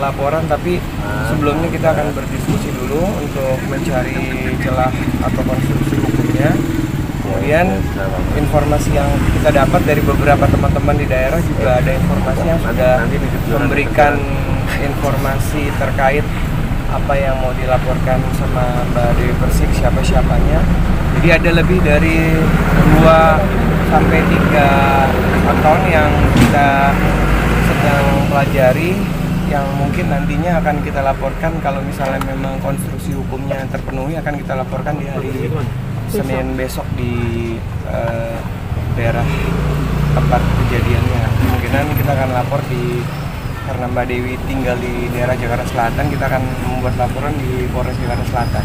laporan, tapi sebelumnya kita akan berdiskusi dulu untuk mencari celah atau konstruksi hukumnya. Kemudian informasi yang kita dapat dari beberapa teman-teman di daerah juga ada informasi yang sudah memberikan informasi terkait apa yang mau dilaporkan sama Mbak Dewi Persik, siapa-siapanya. Jadi ada lebih dari 2 sampai 3 akun yang kita sedang pelajari, yang mungkin nantinya akan kita laporkan kalau misalnya memang konstruksi hukumnya terpenuhi, akan kita laporkan di hari Senin besok di daerah tempat kejadiannya. Kemungkinan kita akan lapor karena Mbak Dewi tinggal di daerah Jakarta Selatan, kita akan membuat laporan di Polres Jakarta Selatan.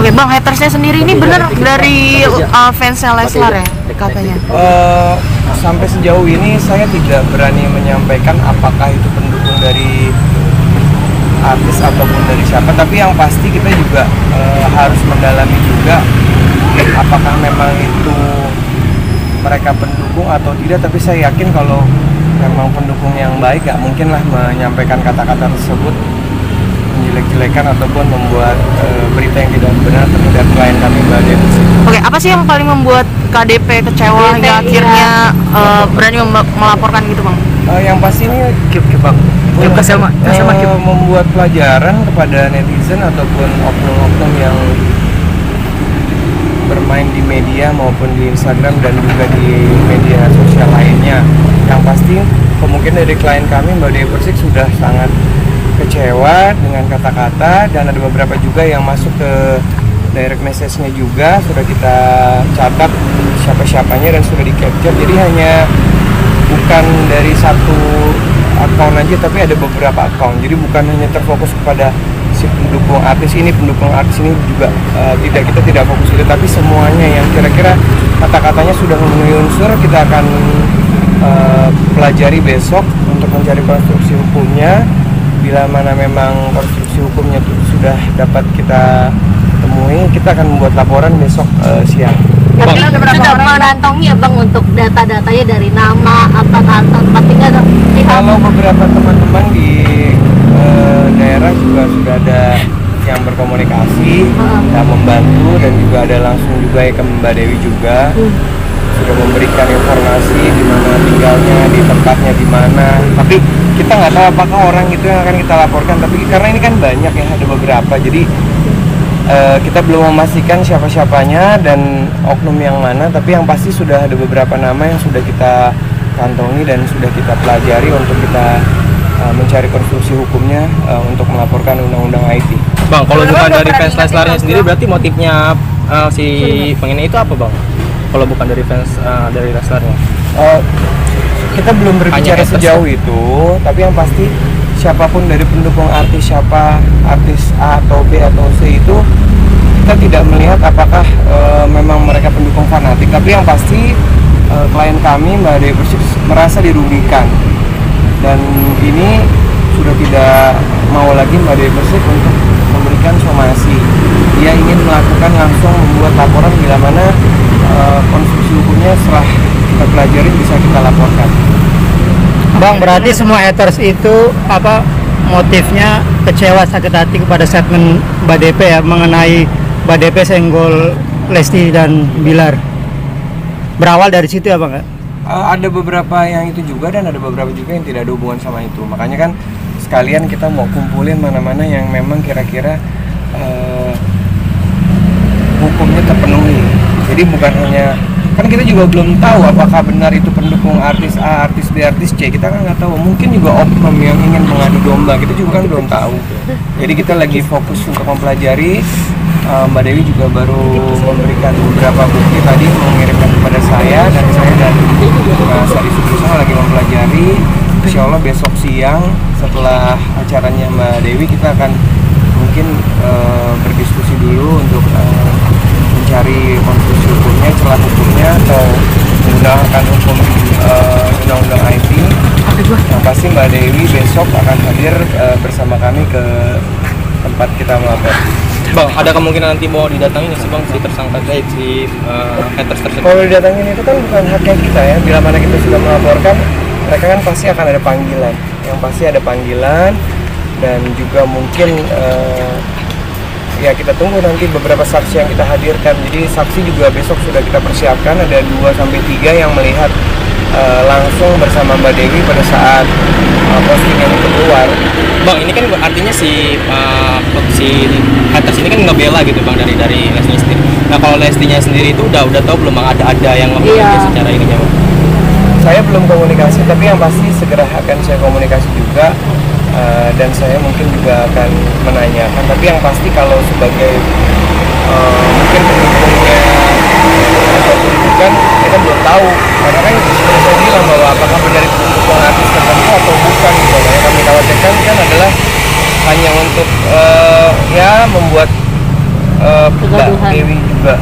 Oke Bang, hatersnya sendiri ini benar dari fansnya Leslar ya katanya? Sampai sejauh ini saya tidak berani menyampaikan apakah itu pendukung dari artis ataupun dari siapa, tapi yang pasti kita juga harus mendalami juga apakah memang itu mereka pendukung atau tidak. Tapi saya yakin kalau memang pendukung yang baik, gak mungkin lah menyampaikan kata-kata tersebut, menjelek-jelekan ataupun membuat berita yang tidak benar terhadap klien kami, Mbak Dewi. Oke, apa sih yang paling membuat KDP kecewa hingga akhirnya berani melaporkan gitu Bang? Yang pasti ini Bang, membuat pelajaran kepada netizen ataupun oknum-oknum yang bermain di media maupun di Instagram dan juga di media sosial lainnya. Yang pasti kemungkinan dari klien kami, Mbak Dewi Persik, sudah sangat kecewa dengan kata-kata, dan ada beberapa juga yang masuk ke direct message-nya juga sudah kita catat siapa-siapanya dan sudah di-capture. Jadi hanya bukan dari satu akun aja, tapi ada beberapa akun. Jadi bukan hanya terfokus kepada si pendukung artis ini juga tidak, kita tidak fokus itu, tapi semuanya yang kira-kira kata-katanya sudah memenuhi unsur kita akan pelajari besok untuk mencari konstruksi hukumnya. Bila mana memang konstruksi hukumnya itu sudah dapat kita temui, kita akan membuat laporan besok siang. Tapi sudah mengantongi ya Bang untuk data-datanya dari nama, tempat tinggal. Kalau beberapa teman-teman di daerah juga sudah ada yang berkomunikasi, yang membantu, dan juga ada langsung juga ya ke Mbak Dewi juga. Sudah memberikan informasi di mana tinggalnya, di tempatnya di mana. Tapi kita nggak tahu apakah orang itu yang akan kita laporkan. Tapi karena ini kan banyak ya, ada beberapa. Jadi kita belum memastikan siapa-siapanya dan oknum yang mana. Tapi yang pasti sudah ada beberapa nama yang sudah kita kantongi dan sudah kita pelajari untuk kita mencari konstruksi hukumnya untuk melaporkan undang-undang IT. Bang, kalau bukan dari fans Leslarnya sendiri, berarti motifnya si pengennya itu apa Bang? Kalau bukan dari fans dari Leslarnya? Kita belum berbicara sejauh itu, tapi yang pasti siapapun dari pendukung artis, siapa artis A atau B atau C itu, kita tidak melihat apakah memang mereka pendukung fanatik. Tapi yang pasti klien kami, Mbak Dewi Persik, merasa dirugikan, dan ini sudah tidak mau lagi Mbak Dewi Persik untuk memberikan somasi. Dia ingin melakukan langsung membuat laporan bila mana konstruksi hukumnya setelah kita pelajari bisa kita laporkan. Bang, berarti semua haters itu motifnya kecewa, sakit hati kepada statement Mbak DP ya, mengenai Mbak DP senggol Lesti dan Bilar. Berawal dari situ ya Bang? Ada beberapa yang itu juga, dan ada beberapa juga yang tidak ada hubungan sama itu. Makanya kan sekalian kita mau kumpulin mana-mana yang memang kira-kira hukumnya terpenuhi. Jadi bukan hanya, kan kita juga belum tahu apakah benar itu pendukung artis A, artis B, artis C. Kita kan nggak tahu. Mungkin juga oknum yang ingin mengadu domba, kita juga kan belum tahu. Jadi kita lagi fokus untuk mempelajari. Mbak Dewi juga baru memberikan beberapa bukti tadi, mengirimkan kepada saya, dan saya dan Sari Sutrisno lagi mempelajari. Insya Allah besok siang setelah acaranya Mbak Dewi, kita akan mungkin berdiskusi dulu untuk mencari konstruksi hukumnya, celah hukumnya, atau menggunakan hukum undang-undang IT. Yang pasti Mbak Dewi besok akan hadir bersama kami ke tempat kita melapor. Bang, ada kemungkinan nanti mau didatangi nggak sih bang si tersangka si haters tersebut? Kalau didatangin itu kan bukan haknya kita ya. Bila mana kita sudah melaporkan, mereka kan pasti akan ada panggilan. Yang pasti ada panggilan dan juga mungkin ya kita tunggu nanti beberapa saksi yang kita hadirkan. Jadi saksi juga besok sudah kita persiapkan, ada 2-3 yang melihat langsung bersama Mbak Dewi pada saat postingan itu keluar. Bang, ini kan artinya si haters ini kan ngebela gitu bang dari Lesti sendiri. Nah kalau Lestinya sendiri itu udah tahu belum bang ada yang ngebela secara ininya bang? Saya belum komunikasi, tapi yang pasti segera akan saya komunikasi juga. Dan saya mungkin juga akan menanyakan, tapi yang pasti kalau sebagai mungkin pendukungnya ataupun bukan, kita belum tahu karena kan seperti saya bilang bahwa apakah benar itu pendukung artis tertentu atau bukan gitu. Yang kami khawatirkan kan adalah hanya untuk ya membuat Mbak Dewi juga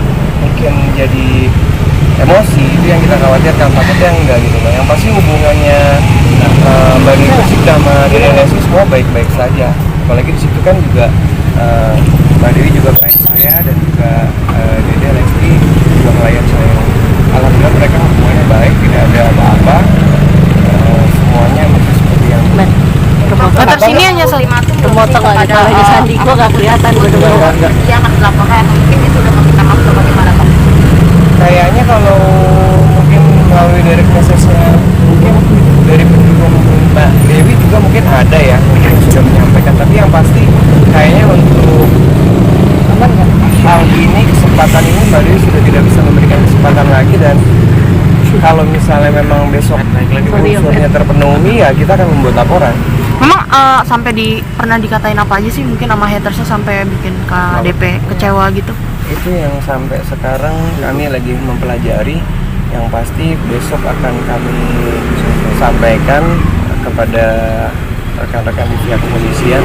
mungkin jadi emosi, itu yang kita khawatirkan. Takutnya enggak gitu loh. Yang pasti hubungannya Mbak Dewi Persik sama Dede Lesti semua baik-baik saja. Apalagi di situ kan juga Mbak Dewi juga klien saya dan juga Dede Lesti juga klien saya. Alhamdulillah mereka hubungannya baik, tidak ada apa-apa. Semuanya masih seperti yang Haters ini hanya ultimatum Termotok nggak ada di Sandi, gue nggak kelihatan berdua. dia akan dilaporkan, mungkin dia sudah meminta maaf atau bagaimana Bang? kayaknya kalau mungkin melalui dari prosesnya mungkin dari pendukung Mbak Dewi juga mungkin ada ya yang sudah menyampaikan, tapi yang pasti kayaknya untuk hal ini, kesempatan ini Mbak Dewi sudah tidak bisa memberikan kesempatan lagi. Dan kalau misalnya memang besok unsurnya terpenuhi ya kita akan membuat laporan. Memang sampai pernah dikatain apa aja sih mungkin sama hatersnya sampai bikin KDP kecewa gitu? Itu yang sampai sekarang kami lagi mempelajari. Yang pasti besok akan kami sampaikan kepada rekan-rekan di pihak kepolisian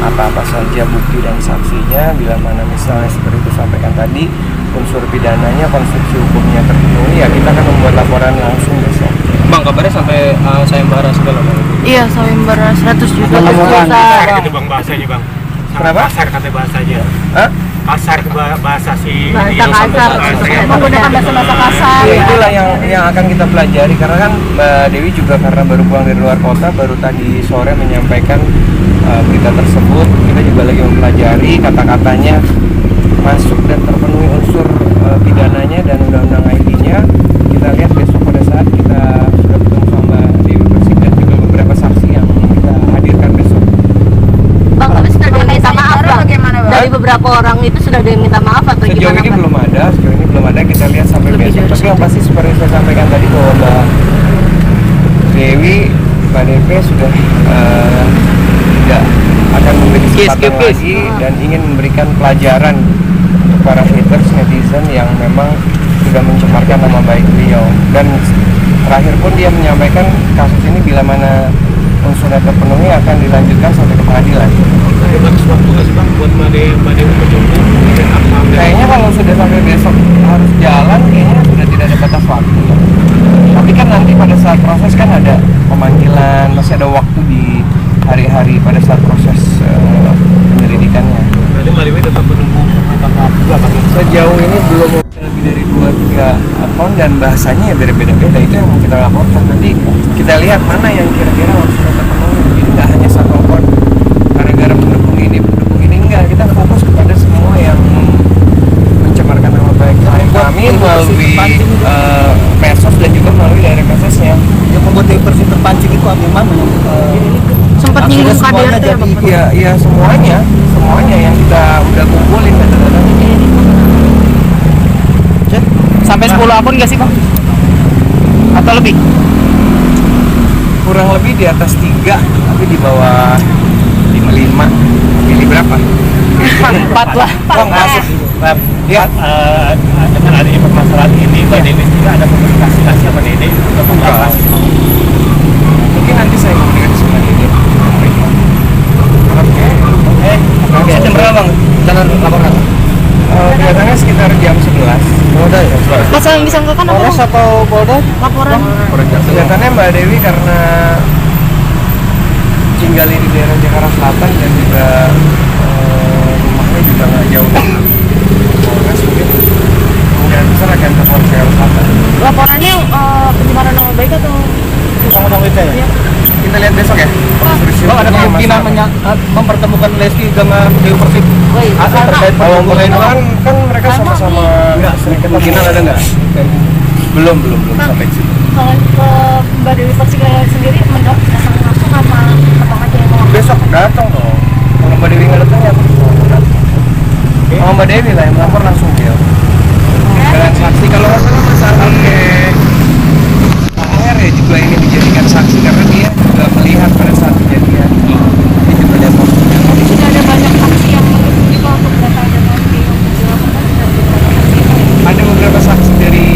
apa-apa saja bukti dan saksinya. Bila mana misalnya seperti itu sampaikan tadi unsur pidananya, konstruksi hukumnya terpenuhi, ya kita akan membuat laporan langsung besok. Bang, kabarnya sampai sayembara segala bang? Iya, sayembara 100 juta. Kasar gitu bang bahasanya bang. Kenapa? Kasar kata bahasanya. Hah? Kasar ke bahasa si Bahasa kasar, menggunakan bahasa kasar. Ya itulah yang akan kita pelajari, karena kan Mbak Dewi juga karena baru pulang dari luar kota, baru tadi sore menyampaikan berita tersebut. Kita juga lagi mempelajari kata-katanya masuk dan terpenuhi unsur pidananya dan undang-undang IT-nya. Kita lihat besok pada saat kita sudah ketemu sama Mbak Dewi Persik dan juga beberapa saksi yang kita hadirkan besok. Bang, tapi sudah ada yang minta maaf bang? Dari beberapa orang itu sudah ada yang minta maaf atau Sejauh gimana ini Bang? belum ada, sejauh ini belum ada. Kita lihat sampai besok. Tapi yang pasti seperti saya sampaikan tadi bahwa Mbak Dewi, Mbak DP sudah tidak akan memberi kesempatan lagi dan ingin memberikan pelajaran untuk para haters, netizen yang memang sudah mencemarkan nama baik beliau. Dan terakhir pun dia menyampaikan kasus ini bila mana unsurnya terpenuhi akan dilanjutkan sampai ke pengadilan. Ada batas waktu nggak sih bang buat Mbak Dewi berjumpa? Kayaknya kalau sudah sampai besok harus jalan, kayaknya sudah tidak ada batas waktu. Tapi kan nanti pada saat proses kan ada pemanggilan, masih ada waktu di hari-hari pada saat proses penyelidikannya. Berarti Mbak Dewi tetap menunggu apakah Sejauh ini belum lebih dari 2-3 akun dan bahasanya ya beda-beda. Itu yang mau kita laporkan. Nanti kita lihat mana yang kira-kira unsurnya terpenuhi. Jadi nggak hanya satu akun gara-gara pendukung ini enggak. Kita fokus kepada semua yang mencemarkan nama baik kami melalui medsos dan juga melalui dari prosesnya. Yang membuat Dewi Persik terpancing itu apa memang Sempat nyinggung KDRT ya Bang? Ya semuanya yang kita udah kumpulin data-data. sampai 10 akun nggak sih bang? Atau lebih? Kurang lebih di atas 3 tapi di bawah 55. Pilih berapa? 4 lah. Oh masuk. Ya, dengan adanya permasalahan ini Mbak Dewi juga ada komunikasi sama Dede untuk membahas. mungkin nanti saya komunikasi sama dia. Oke. Jam berapa bang? Jangan laporan. Biasanya sekitar jam 11. Polda ya? Masa yang disangkakan apa Polres Bang? atau Polda? Laporan? Kelihatannya Mbak Dewi karena tinggal di daerah Jakarta Selatan dan juga mempertemukan Lesti dengan Dewi Persik? Woi, Ada sama. terkait Kalau pertemuan kan kan mereka sama-sama sering ketemu. Final ada nggak? Belum sampai ke situ. Kalau ke Mbak Dewi Persik sendiri datang langsung apa aja yang mau? Besok datang dong. Kalau Mbak Dewi nggak datang ya aku mau datang. Kalau Mbak Dewi lah yang melapor langsung dia. Dengan saksi kalau nggak salah masalah AR ya juga ini dijadikan saksi karena dia juga melihat pada saat kejadian. Dia juga lihat posisinya. Tapi sudah ada banyak saksi yang mendukung juga untuk data-data nanti untuk dilakukan dari banyak saksi. Ada beberapa saksi dari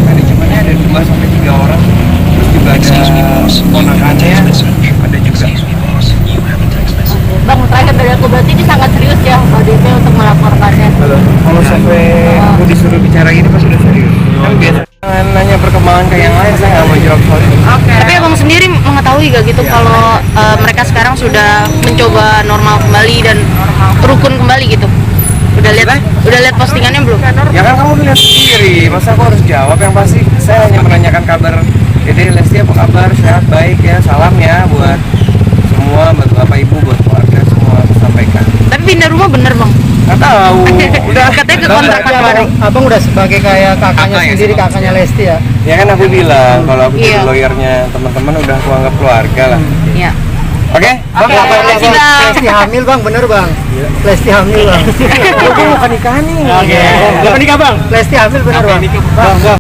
manajemennya, ada 2 sampai 3 orang. Terus juga ada ponakannya, ada juga. Bang, terakhir dari aku berarti ini sangat serius ya ODP untuk melaporkannya. Kalau sampai aku disuruh bicara ini pasti udah serius. Kan biasa nanya perkembangan ke yang lain, saya nggak mau jawab soal itu. Tapi abang sendiri mengetahui gak gitu kalau mereka sekarang sudah mencoba normal kembali dan rukun kembali gitu? Udah lihat postingannya belum? Ya kan kamu lihat sendiri, masa aku harus jawab? Yang pasti saya hanya menanyakan kabar Dede Lesti apa kabar, sehat, baik ya, salam ya buat semua, buat bapak ibu, buat keluarga semua aku sampaikan. Tapi pindah rumah bener bang? Nggak tahu, udah Katanya ke kontrakan baru. Abang udah sebagai kayak kakaknya Kakak ya, sendiri, sama. kakaknya Lesti ya. Ya kan aku bilang kalau aku jadi Iya. lawyernya teman-teman udah aku anggap keluarga lah. Iya. Oke? Oke, makasih bang. Lesti hamil bang, bener bang. Lesti hamil bang. Aku mau nikahan nih. Oke. Kapan nikah bang? Lesti hamil bener bang. Bang,